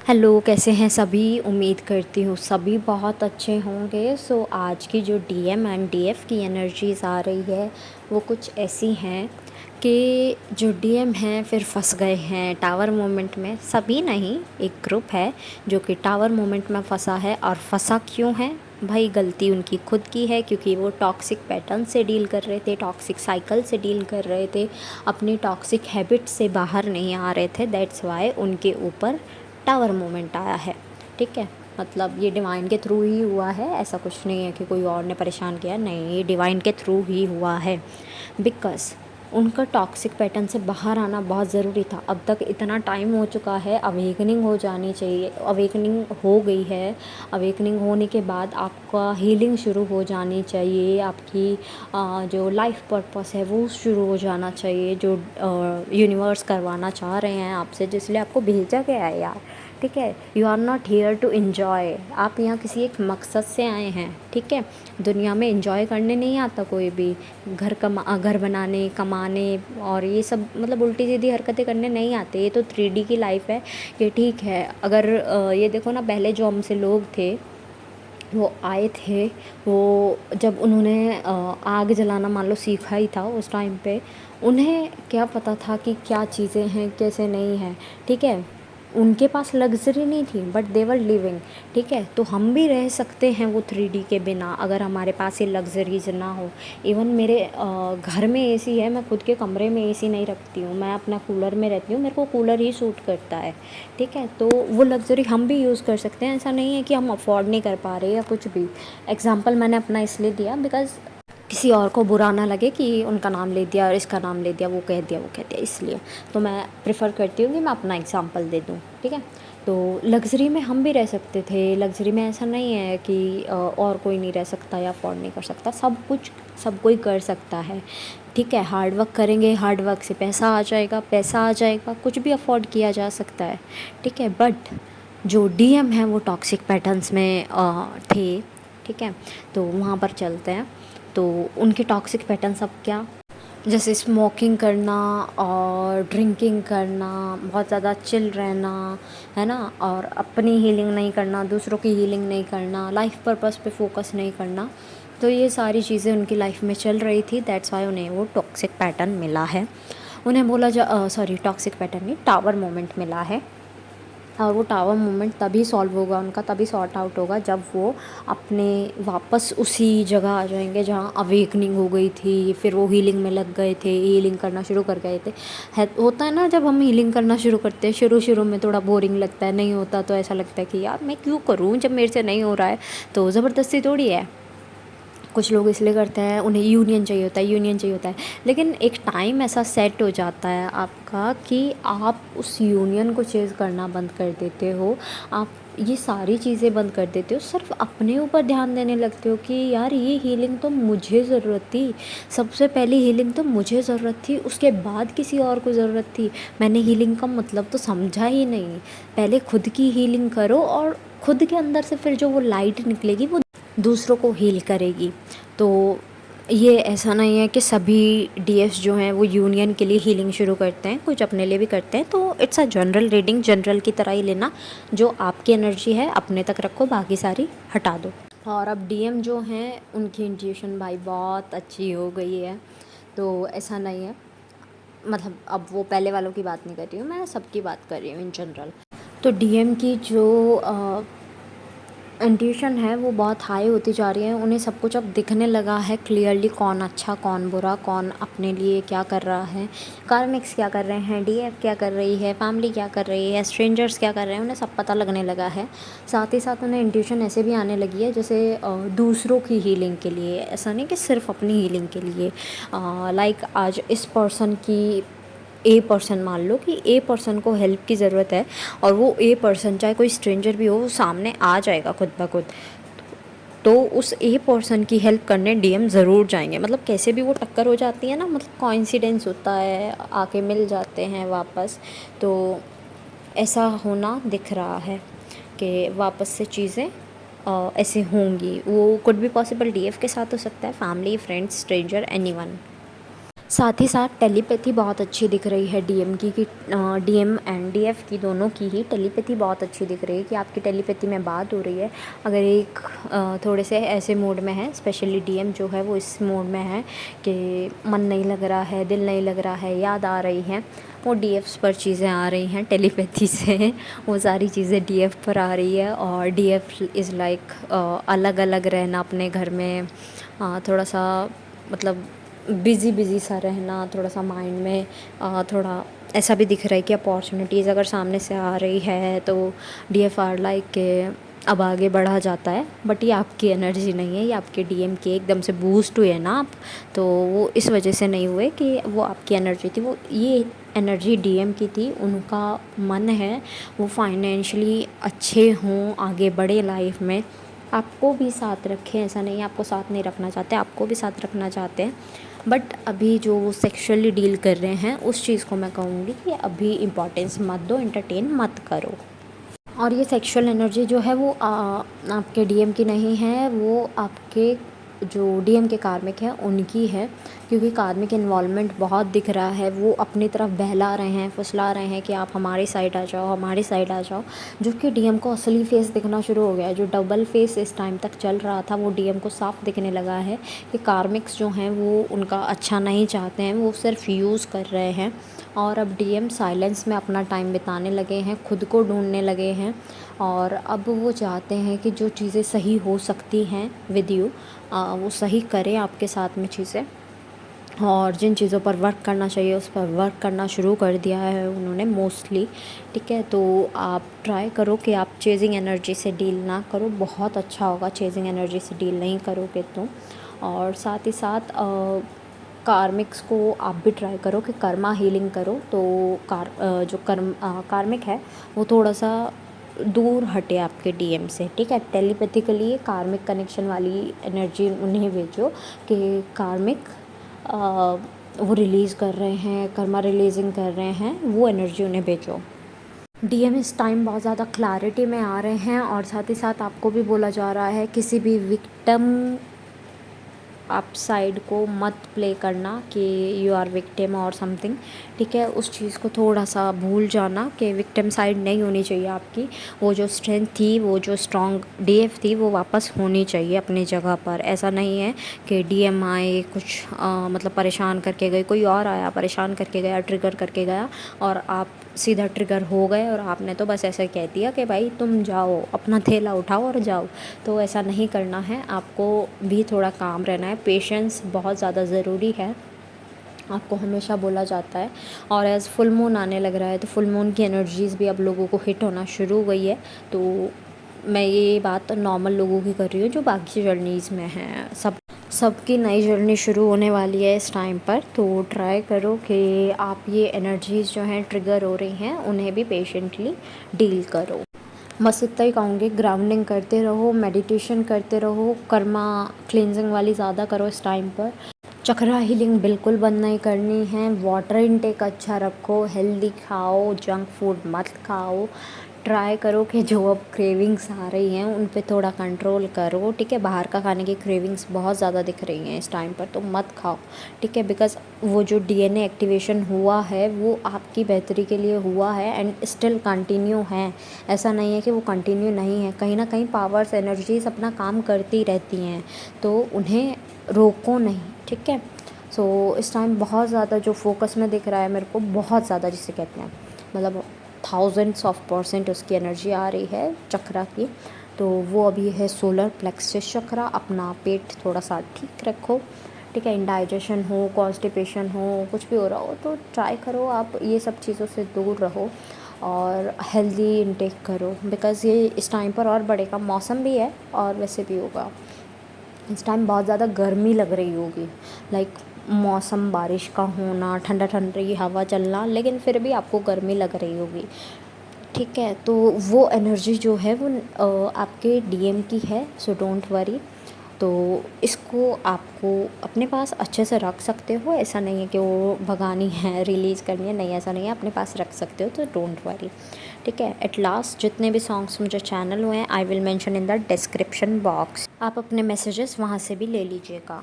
Hello, कैसे हैं सभी? उम्मीद करती हूँ सभी बहुत अच्छे होंगे। सो आज की जो डीएम एंड डीएफ की एनर्जीज़ आ रही है वो कुछ ऐसी हैं कि जो डीएम हैं फिर फंस गए हैं टावर मोमेंट में। सभी नहीं, एक ग्रुप है जो कि टावर मोमेंट में फंसा है। और फंसा क्यों है भाई? गलती उनकी खुद की है, क्योंकि वो टॉक्सिक पैटर्न से डील कर रहे थे, टॉक्सिक साइकिल से डील कर रहे थे, अपनी टॉक्सिक हैबिट से बाहर नहीं आ रहे थे। दैट्स वाई उनके ऊपर टावर मोमेंट आया है। ठीक है, मतलब ये डिवाइन के थ्रू ही हुआ है, ऐसा कुछ नहीं है कि कोई और ने परेशान किया। नहीं, ये डिवाइन के थ्रू ही हुआ है। बिकॉज़ उनका टॉक्सिक पैटर्न से बाहर आना बहुत ज़रूरी था। अब तक इतना टाइम हो चुका है, अवेकनिंग हो जानी चाहिए। अवेकनिंग हो गई है। अवेकनिंग होने के बाद आपका हीलिंग शुरू हो जानी चाहिए। आपकी जो लाइफ पर्पस है वो शुरू हो जाना चाहिए, जो यूनिवर्स करवाना चाह रहे हैं आपसे, जिसलिए आपको भेजा गया है यार। ठीक है, you are not here to enjoy. आप यहाँ किसी एक मकसद से आए हैं। ठीक है, दुनिया में इन्जॉय करने नहीं आता कोई भी। घर बनाने, कमाने और ये सब मतलब उल्टी सीधी हरकतें करने नहीं आते। ये तो 3D की लाइफ है। ये ठीक है। अगर ये देखो ना, पहले जो हमसे लोग थे वो आए थे, वो जब उन्होंने आग जलाना मान लो सीखा ही था उस टाइम पे, उन्हें क्या पता था कि क्या चीज़ें हैं कैसे नहीं हैं। ठीक है, उनके पास लग्ज़री नहीं थी बट दे वर लिविंग। ठीक है, तो हम भी रह सकते हैं वो 3D के बिना, अगर हमारे पास ये लग्ज़रीज ना हो। इवन मेरे घर में एसी है, मैं खुद के कमरे में एसी नहीं रखती हूँ, मैं अपना कूलर में रहती हूँ, मेरे को कूलर ही सूट करता है। ठीक है, तो वो लग्ज़री हम भी यूज़ कर सकते हैं। ऐसा नहीं है कि हम अफोर्ड नहीं कर पा रहे या कुछ भी। एग्ज़ाम्पल मैंने अपना इसलिए दिया बिकॉज़ किसी और को बुरा ना लगे कि उनका नाम ले दिया और इसका नाम ले दिया, वो कह दिया वो कह दिया, इसलिए तो मैं प्रेफर करती हूँ कि मैं अपना एग्ज़ाम्पल दे दूँ। ठीक है, तो लग्ज़री में हम भी रह सकते थे। लग्ज़री में ऐसा नहीं है कि और कोई नहीं रह सकता या अफोर्ड नहीं कर सकता। सब कुछ सब कोई कर सकता है। ठीक है, हार्ड वर्क करेंगे, हार्ड वर्क से पैसा आ जाएगा, पैसा आ जाएगा, कुछ भी अफोर्ड किया जा सकता है। ठीक है, बट जो डीएम है वो टॉक्सिक पैटर्न्स में थे। ठीक है, तो वहाँ पर चलते हैं। तो उनके टॉक्सिक पैटर्न सब क्या, जैसे स्मोकिंग करना और ड्रिंकिंग करना, बहुत ज़्यादा चिल रहना, है ना, और अपनी हीलिंग नहीं करना, दूसरों की हीलिंग नहीं करना, लाइफ पर्पस पे फोकस नहीं करना। तो ये सारी चीज़ें उनकी लाइफ में चल रही थी। दैट्स वाई उन्हें वो टॉक्सिक पैटर्न मिला है। उन्हें बोला जा सॉरी, टॉक्सिक पैटर्न नहीं, टावर मोमेंट मिला है। और वो टावर मोमेंट तभी सॉल्व होगा उनका, तभी सॉर्ट आउट होगा जब वो अपने वापस उसी जगह आ जाएंगे जहाँ अवेकनिंग हो गई थी। फिर वो हीलिंग में लग गए थे, हीलिंग करना शुरू कर गए थे। होता है ना, जब हम हीलिंग करना शुरू करते हैं शुरू शुरू में थोड़ा बोरिंग लगता है, नहीं होता तो ऐसा लगता है कि यार मैं क्यों करूँ जब मेरे से नहीं हो रहा है। तो ज़बरदस्ती थोड़ी है। कुछ लोग इसलिए करते हैं, उन्हें यूनियन चाहिए होता है, यूनियन चाहिए होता है। लेकिन एक टाइम ऐसा सेट हो जाता है आपका कि आप उस यूनियन को चेज़ करना बंद कर देते हो। आप ये सारी चीज़ें बंद कर देते हो, सिर्फ अपने ऊपर ध्यान देने लगते हो कि यार ये हीलिंग तो मुझे ज़रूरत थी। सबसे पहली हीलिंग तो मुझे ज़रूरत थी, उसके बाद किसी और को ज़रूरत थी। मैंने हीलिंग का मतलब तो समझा ही नहीं। पहले खुद की हीलिंग करो और खुद के अंदर से फिर जो वो लाइट निकलेगी वो दूसरों को हील करेगी। तो ये ऐसा नहीं है कि सभी डीएस जो हैं वो यूनियन के लिए हीलिंग शुरू करते हैं, कुछ अपने लिए भी करते हैं। तो it's a general reading, general की तरह ही लेना। जो आपकी एनर्जी है अपने तक रखो, बाकी सारी हटा दो। और अब डीएम जो हैं उनकी इंट्यूशन भाई बहुत अच्छी हो गई है। तो ऐसा नहीं है, मतलब अब वो पहले वालों की बात नहीं कर रही हूँ, मैं सबकी बात कर रही हूँ इन जनरल। तो डीएम की जो इंट्यूशन है वो बहुत हाई होती जा रही है। उन्हें सब कुछ अब दिखने लगा है क्लियरली, कौन अच्छा कौन बुरा, कौन अपने लिए क्या कर रहा है, कार्मिक्स क्या कर रहे हैं, डीएफ क्या कर रही है, फैमिली क्या कर रही है, स्ट्रेंजर्स क्या कर रहे हैं, उन्हें सब पता लगने लगा है। साथ ही साथ उन्हें इंट्यूशन ऐसे भी आने लगी है जैसे दूसरों की हीलिंग के लिए, ऐसा नहीं कि सिर्फ अपनी हीलिंग के लिए। लाइक आज इस पर्सन की, ए पर्सन मान लो कि ए पर्सन को हेल्प की ज़रूरत है, और वो ए पर्सन चाहे कोई स्ट्रेंजर भी हो वो सामने आ जाएगा खुद ब खुद। तो उस ए पर्सन की हेल्प करने डीएम ज़रूर जाएंगे। मतलब कैसे भी वो टक्कर हो जाती है ना, मतलब कोइंसिडेंस होता है, आके मिल जाते हैं वापस। तो ऐसा होना दिख रहा है कि वापस से चीज़ें ऐसे होंगी। वो कुड भी पॉसिबल डीएफ के साथ हो सकता है, फैमिली, फ्रेंड्स, स्ट्रेंजर, एनीवन। साथ ही साथ टेलीपैथी बहुत अच्छी दिख रही है डीएम की कि डीएम एंड डीएफ की दोनों की ही टेलीपैथी बहुत अच्छी दिख रही है कि आपकी टेलीपैथी में बात हो रही है। अगर एक थोड़े से ऐसे मूड में है, स्पेशली डीएम जो है वो इस मूड में है कि मन नहीं लग रहा है, दिल नहीं लग रहा है, याद आ रही हैं, वो डीएफ्स पर चीज़ें आ रही हैं टेलीपैथी से वो सारी चीज़ें डीएफ पर आ रही है। और डीएफ इज़ लाइक अलग अलग रहना अपने घर में, थोड़ा सा मतलब बिज़ी बिज़ी सा रहना, थोड़ा सा माइंड में थोड़ा ऐसा भी दिख रहा है कि अपॉर्चुनिटीज़ अगर सामने से आ रही है तो डीएफआर लाइक के अब आगे बढ़ा जाता है। बट ये आपकी एनर्जी नहीं है, ये आपके डीएम के एकदम से बूस्ट हुए ना आप, तो वो इस वजह से नहीं हुए कि वो आपकी एनर्जी थी, वो ये एनर्जी डीएम की थी। उनका मन है वो फाइनेंशियली अच्छे हों, आगे बढ़े लाइफ में, आपको भी साथ रखें, ऐसा नहीं है आपको साथ नहीं रखना चाहते, आपको भी साथ रखना चाहते हैं। बट अभी जो वो सेक्सुअली डील कर रहे हैं उस चीज़ को मैं कहूँगी कि अभी इम्पोर्टेंस मत दो, एंटरटेन मत करो। और ये सेक्सुअल एनर्जी जो है वो आपके डीएम की नहीं है, वो आपके जो डीएम के कार्मिक हैं उनकी है। क्योंकि कार्मिक इन्वॉल्वमेंट बहुत दिख रहा है, वो अपनी तरफ बहला रहे हैं, फुसला रहे हैं कि आप हमारी साइड आ जाओ, हमारी साइड आ जाओ। जो कि डीएम को असली फेस दिखना शुरू हो गया है, जो डबल फेस इस टाइम तक चल रहा था वो डीएम को साफ दिखने लगा है कि कार्मिक्स जो हैं वो उनका अच्छा नहीं चाहते हैं, वो सिर्फ यूज़ कर रहे हैं। और अब डीएम साइलेंस में अपना टाइम बिताने लगे हैं, खुद को ढूंढने लगे हैं। और अब वो चाहते हैं कि जो चीज़ें सही हो सकती हैं विद यू, वो सही करें आपके साथ में चीज़ें। और जिन चीज़ों पर वर्क करना चाहिए उस पर वर्क करना शुरू कर दिया है उन्होंने मोस्टली। ठीक है, तो आप ट्राई करो कि आप चेजिंग एनर्जी से डील ना करो, बहुत अच्छा होगा चेजिंग एनर्जी से डील नहीं करोगे तो। और साथ ही साथ कार्मिक्स को आप भी ट्राई करो कि कर्मा हीलिंग करो, तो जो कार्मिक है वो थोड़ा सा दूर हटे आपके डीएम से। ठीक है, टेलीपैथिकली कार्मिक कनेक्शन वाली एनर्जी उन्हें भेजो कि कार्मिक वो रिलीज़ कर रहे हैं, कर्मा रिलीजिंग कर रहे हैं, वो एनर्जी उन्हें भेजो। डीएम इस टाइम बहुत ज़्यादा क्लैरिटी में आ रहे हैं। और साथ ही साथ आपको भी बोला जा रहा है किसी भी विक्टिम आप साइड को मत प्ले करना कि यू आर विक्टिम और समथिंग। ठीक है, उस चीज़ को थोड़ा सा भूल जाना कि विक्टिम साइड नहीं होनी चाहिए आपकी। वो जो स्ट्रेंथ थी, वो जो स्ट्रॉन्ग डीएफ थी, वो वापस होनी चाहिए अपनी जगह पर। ऐसा नहीं है कि डीएम आए कुछ मतलब परेशान करके गए, कोई और आया परेशान करके गया, ट्रिगर करके गया और आप सीधा ट्रिगर हो गए और आपने तो बस ऐसे कह दिया कि भाई तुम जाओ, अपना थैला उठाओ और जाओ। तो ऐसा नहीं करना है, आपको भी थोड़ा काम रहना है, पेशेंस बहुत ज़्यादा ज़रूरी है, आपको हमेशा बोला जाता है। और एज़ फुल मून आने लग रहा है तो फुल मून की एनर्जीज़ भी अब लोगों को हिट होना शुरू हो गई है। तो मैं ये बात नॉर्मल लोगों की कर रही हूँ जो बाकी जर्नीज़ में हैं, सबकी नई जर्नी शुरू होने वाली है इस टाइम पर। तो ट्राई करो कि आप ये एनर्जीज़ जो हैं ट्रिगर हो रही हैं उन्हें भी पेशेंटली डील करो। बस इतना ही कहूँगी, ग्राउंडिंग करते रहो, मेडिटेशन करते रहो, कर्मा क्लींजिंग वाली ज़्यादा करो इस टाइम पर। चक्रा हीलिंग बिल्कुल बंद नहीं करनी है, वाटर इनटेक अच्छा रखो, हेल्दी खाओ, जंक फूड मत खाओ। ट्राई करो कि जो अब क्रेविंग्स आ रही हैं उन पे थोड़ा कंट्रोल करो। ठीक है, बाहर का खाने की क्रेविंग्स बहुत ज़्यादा दिख रही हैं इस टाइम पर, तो मत खाओ। ठीक है, बिकॉज़ वो जो डीएनए एक्टिवेशन हुआ है वो आपकी बेहतरी के लिए हुआ है एंड स्टिल कंटिन्यू है। ऐसा नहीं है कि वो कंटिन्यू नहीं है, कहीं ना कहीं पावर्स एनर्जीज अपना काम करती रहती हैं, तो उन्हें रोको नहीं। ठीक है, सो इस टाइम बहुत ज़्यादा जो फोकस में दिख रहा है मेरे को, बहुत ज़्यादा जिसे कहते हैं, मतलब थाउजेंड्स ऑफ परसेंट उसकी एनर्जी आ रही है चक्रा की। तो वो अभी है सोलर प्लेक्सस चक्रा। अपना पेट थोड़ा सा ठीक रखो। ठीक है, इंडाइजेशन हो, कॉन्स्टिपेशन हो, कुछ भी हो रहा हो तो ट्राई करो आप ये सब चीज़ों से दूर रहो और हेल्दी इनटेक करो, बिकॉज़ ये इस टाइम पर और बढ़ेगा। मौसम भी है और वैसे भी होगा, इस टाइम बहुत ज़्यादा गर्मी लग रही होगी, लाइक मौसम बारिश का होना, ठंडा ठंडी हवा चलना, लेकिन फिर भी आपको गर्मी लग रही होगी। ठीक है, तो वो एनर्जी जो है वो आपके डीएम की है, सो डोंट वरी। तो इसको आपको अपने पास अच्छे से रख सकते हो, ऐसा नहीं है कि वो भगानी है, रिलीज़ करनी है, नहीं ऐसा नहीं है, अपने पास रख सकते हो, तो डोंट वरी। ठीक है, एट लास्ट जितने भी सॉन्ग्स मुझे चैनल हुए हैं I will mention in the description box, आप अपने मैसेजेस वहाँ से भी ले लीजिएगा।